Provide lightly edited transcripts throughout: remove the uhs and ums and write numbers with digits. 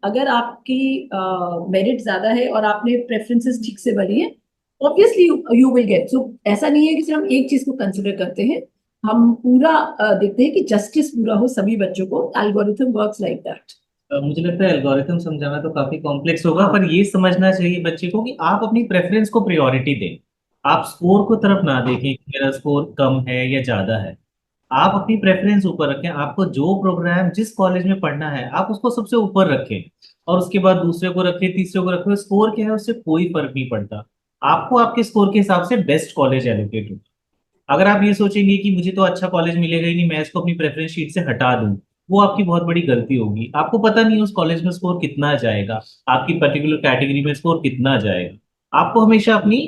अगर आपकी मेरिट ज्यादा है और आपने प्रेफरेंसेस ठीक से भरी है, ऑब्वियसली यू विल गेट। सो ऐसा नहीं है कि सिर्फ हम एक चीज को कंसिडर करते हैं, हम पूरा देखते हैं कि जस्टिस पूरा हो सभी बच्चों को। Algorithm works like that. मुझे लगता है एल्गोरिथम समझाना तो काफी कॉम्प्लेक्स होगा, हाँ। पर ये समझना चाहिए बच्चे को कि आप अपनी प्रेफरेंस को प्रायोरिटी दें। आप स्कोर को तरफ ना देखें कि मेरा स्कोर कम है या ज्यादा है। आप अपनी प्रेफरेंस ऊपर रखें। आपको जो प्रोग्राम जिस कॉलेज में पढ़ना है आप उसको सबसे ऊपर रखें, और उसके बाद दूसरे को रखें, तीसरे को रखें। स्कोर क्या है उससे कोई फर्क नहीं पड़ता। आपको आपके स्कोर के हिसाब से बेस्ट कॉलेज एलोकेट हो। अगर आप ये सोचेंगे कि मुझे तो अच्छा कॉलेज मिलेगा ही नहीं, मैं इसको अपनी प्रेफरेंस शीट से हटा दूं, वो आपकी बहुत बड़ी गलती होगी। आपको पता नहीं उस कॉलेज में स्कोर कितना जाएगा, आपकी पर्टिकुलर कैटेगरी में स्कोर कितना जाएगा। आपको हमेशा अपनी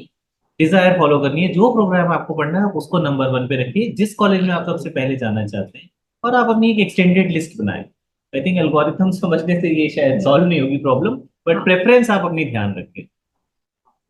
डिजायर फॉलो करनी है। जो प्रोग्राम आपको पढ़ना है आप उसको नंबर वन पे रखिए, जिस कॉलेज में आप सबसे पहले जाना चाहते हैं, और आप अपनी एक एक्सटेंडेड लिस्ट बनाएं। आई थिंक एल्गोरिथम समझने से ये शायद सॉल्व नहीं होगी प्रॉब्लम, बट हाँ। प्रेफरेंस आप अपनी ध्यान रखें।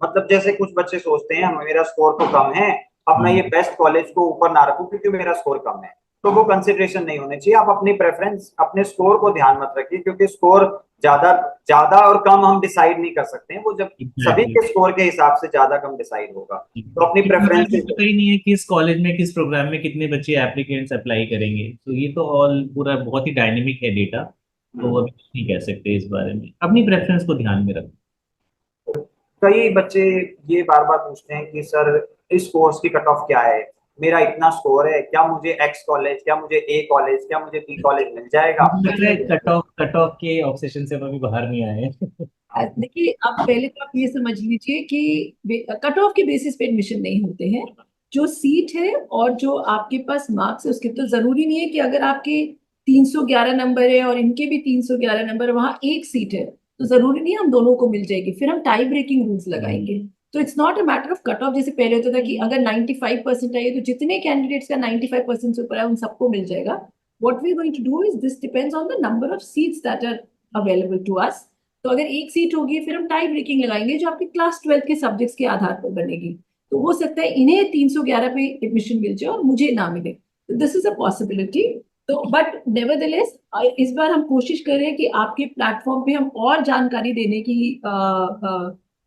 मतलब जैसे कुछ बच्चे सोचते हैं मेरा स्कोर तो कम है, अब मैं ये हम्म। बेस्ट कॉलेज को ऊपर ना रखूं क्योंकि मेरा स्कोर कम है। तो वो कंसिडरेशन नहीं होने चाहिए। आप अपनी प्रेफरेंस अपने स्कोर को ध्यान मत रखिए, क्योंकि स्कोर ज्यादा ज्यादा और कम हम डिसाइड नहीं कर सकते हैं। वो जब सभी एग्जैक्टली। के स्कोर के हिसाब से ज्यादा कम डिसाइड होगा। तो अपनी क्योंकि हमें अभी प्रेफरेंसेस। पता ही नहीं है कि इस कॉलेज में किस प्रोग्राम में कितने बच्चे एप्लीकेंट्स अप्लाई करेंगे, तो ये तो ऑल पूरा बहुत ही डायनेमिक है डेटा। तो अभी कुछ नहीं कह सकते इस बारे में। अपनी प्रेफरेंस को ध्यान में रखो। कई बच्चे ये बार बार पूछते हैं कि सर इस कोर्स की कट ऑफ क्या है, मेरा इतना स्कोर है, क्या मुझे एक्स कॉलेज, क्या मुझे ए कॉलेज, क्या मुझे बी कॉलेज मिल जाएगा। मुझे लग रहा है कट ऑफ के ऑब्सेशन से हम अभी बाहर नहीं आए हैं। देखिए, अब पहले तो आप ये समझ लीजिए कि कट ऑफ के बेसिस पे एडमिशन नहीं होते हैं। जो सीट है और जो आपके पास मार्क्स है उसके, तो जरूरी नहीं है कि अगर आपके 311 नंबर है और इनके भी 311 नंबर, वहां एक सीट है तो जरूरी नहीं है हम दोनों को मिल जाएगी। फिर हम टाई ब्रेकिंग रूल्स लगाएंगे। तो it's not a matter of cut off. जैसे पहले होता था कि अगर 95% आई है तो जितने कैंडिडेट्स का 95% से ऊपर है उन सबको मिल जाएगा। What we are going to do is this depends on the number of seats that are available to us. तो अगर एक सीट होगी फिर हम टाई ब्रेकिंग लगाएंगे जो आपके क्लास 12 के सब्जेक्ट्स के आधार पर बनेगी। तो हो सकता है इन्हें 311 पे एडमिशन मिल जाए और मुझे ना मिले। This is a possibility. तो बट नेवरदलेस इस बार हम कोशिश कर रहे हैं कि आपके प्लेटफॉर्म पे हम और जानकारी देने की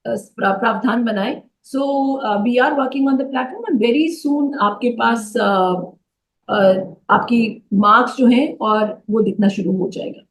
प्रावधान बनाए। So we are working on the platform and very soon आपके पास आपकी मार्क्स जो हैं और वो दिखना शुरू हो जाएगा।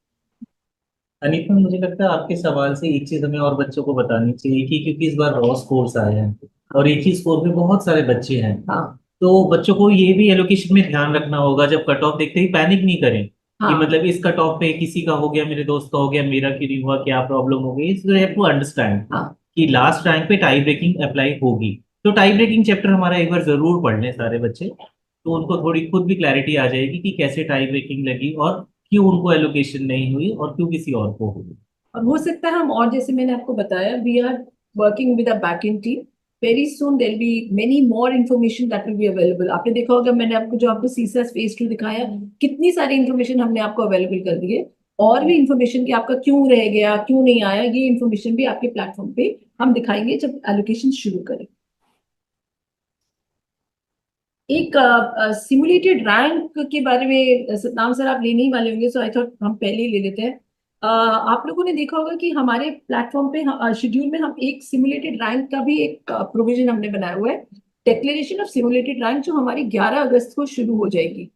अनीता, मुझे लगता है आपके सवाल से एक चीज हमें और बच्चों को बतानी चाहिए कि क्योंकि इस बार रॉ स्कोर्स आए हैं और एक ही स्कोर में बहुत सारे बच्चे हैं, हाँ। तो बच्चों को ये भी एलोकेशन में ध्यान रखना होगा। जब कट ऑफ देखते ही पैनिक नहीं करें कि हाँ। मतलब इस कट ऑफ पे किसी का हो गया, मेरे दोस्त का हो गया, मेरा क्यों नहीं हुआ, क्या प्रॉब्लम हो गई। इस हैव टू अंडरस्टैंड हाँ। कि लास्ट रैंक पे टाई ब्रेकिंग अप्लाई होगी। तो टाई ब्रेकिंग चैप्टर हमारा एक बार जरूर पढ़ लें सारे बच्चे, तो उनको थोड़ी खुद भी क्लैरिटी आ जाएगी कि कैसे टाई ब्रेकिंग लगी और क्यों उनको एलोकेशन नहीं हुई और क्यों किसी और को हुई। और हो सकता है हम, और जैसे मैंने आपको बताया, we are working with a back end team. Very soon there be many more information that will be available. आपने देखा होगा मैंने आपको जो आपको सीसस फेज 2 दिखाया, कितनी सारी इन्फॉर्मेशन हमने आपको अवेलेबल कर दी है। और भी इन्फॉर्मेशन कि आपका क्यों रह गया, क्यों नहीं आया, ये इन्फॉर्मेशन भी आपके प्लेटफॉर्म पे हम दिखाएंगे जब एलोकेशन शुरू करें। एक सिमुलेटेड रैंक के बारे में सतनाम सर आप लेने ही वाले होंगे, सो आई थॉट हम पहले ही ले लेते हैं। आप लोगों ने देखा होगा कि हमारे प्लेटफॉर्म पे शेड्यूल में हम एक सिमुलेटेड रैंक का भी एक प्रोविजन हमने बनाया हुआ है। डिक्लेरेशन ऑफ सिमुलेटेड रैंक जो हमारी 11 अगस्त को शुरू हो जाएगी।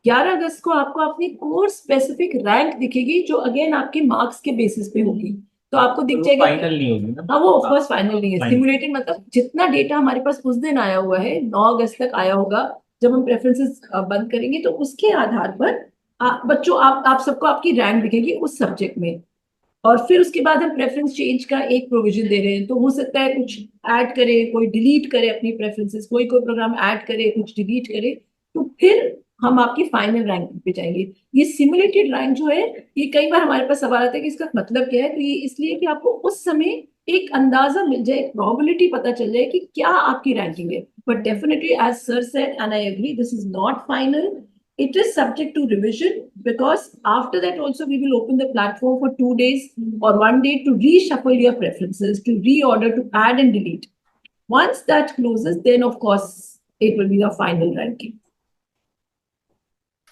11 अगस्त को आपको अपनी कोर्स स्पेसिफिक रैंक दिखेगी जो अगेन आपके मार्क्स के बेसिस पे होगी। तो आपको पर दिख वो जाएगा कि फाइनल नहीं होगी ना। हाँ, वो ऑफ कोर्स फाइनल नहीं है। फाइनल। सिमुलेटेड मतलब जितना डेटा हमारे पास उस दिन आया हुआ है, 9 अगस्त तक आया होगा, जब हम प्रेफरेंसेस बंद करेंगे तो उसके आधार पर बच्चों आप सबको आपकी रैंक दिखेगी उस सब्जेक्ट में। और फिर उसके बाद हम प्रेफरेंस चेंज का एक प्रोविजन दे रहे हैं। तो हो सकता है कुछ ऐड करे, कोई डिलीट करे अपनी प्रेफरेंसेस, कोई कोई प्रोग्राम ऐड करे, कुछ डिलीट करे। तो फिर हम आपकी फाइनल रैंक पे जाएंगे। ये सिमुलेटेड रैंक जो है, ये कई बार हमारे पास सवाल आता है कि इसका मतलब क्या है। तो ये इसलिए कि आपको उस समय एक अंदाजा मिल जाए, प्रोबेबिलिटी पता चल जाए कि क्या आपकी रैंकिंग है। But definitely as sir said and I agree, this is not final. It is subject to revision because after that also we will open the platform for 2 days or 1 day to reshuffle your preferences, to reorder, to add and delete. Once that closes, then of course it will be the final ranking.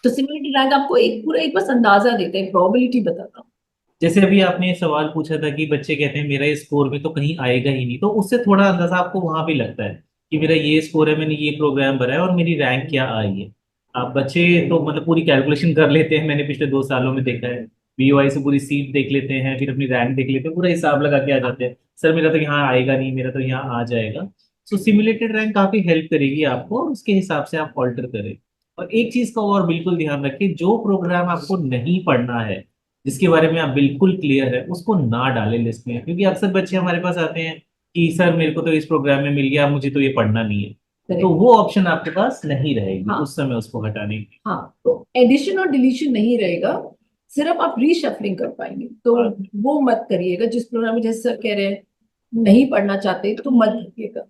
तो similarity rank आपको एक पूरा एक बस अंदाजा देता है, probability बताता हूँ। जैसे अभी आपने सवाल पूछा था कि बच्चे कहते हैं मेरा ये स्कोर में तो कहीं आएगा ही नहीं, तो उससे थोड़ा अंदाजा आपको वहां भी लगता है कि मेरा ये स्कोर है, मैंने ये प्रोग्राम भरा है और मेरी रैंक क्या आई है। आप बच्चे तो मतलब पूरी कैलकुलेशन कर लेते हैं, मैंने पिछले 2 सालों में देखा है। बीओआई से पूरी सीट देख लेते हैं, फिर अपनी रैंक देख लेते हैं, पूरा हिसाब लगा के आ जाते हैं, सर मेरा तो यहाँ आएगा नहीं, मेरा तो यहाँ आ जाएगा। सो सिमुलेटेड रैंक काफी हेल्प करेगी आपको, और उसके हिसाब से आप ऑल्टर करें। और एक चीज का और बिल्कुल ध्यान रखें, जो प्रोग्राम आपको नहीं पढ़ना है, जिसके बारे में आप बिल्कुल क्लियर है, उसको ना डालें लिस्ट में। क्योंकि अक्सर बच्चे हमारे पास आते हैं कि सर मेरे को तो इस प्रोग्राम में मिल गया, मुझे तो ये पढ़ना नहीं है। तो करेक्ट। वो ऑप्शन आपके पास नहीं रहेगी हाँ। उस समय उसको हटाने की। हाँ, तो एडिशन और डिलीशन नहीं रहेगा, सिर्फ आप रीशफलिंग कर पाएंगे, तो वो मत करिएगा। जिस प्रोग्राम में जैसे सर कह रहे हैं नहीं पढ़ना चाहते तो मत करिएगा।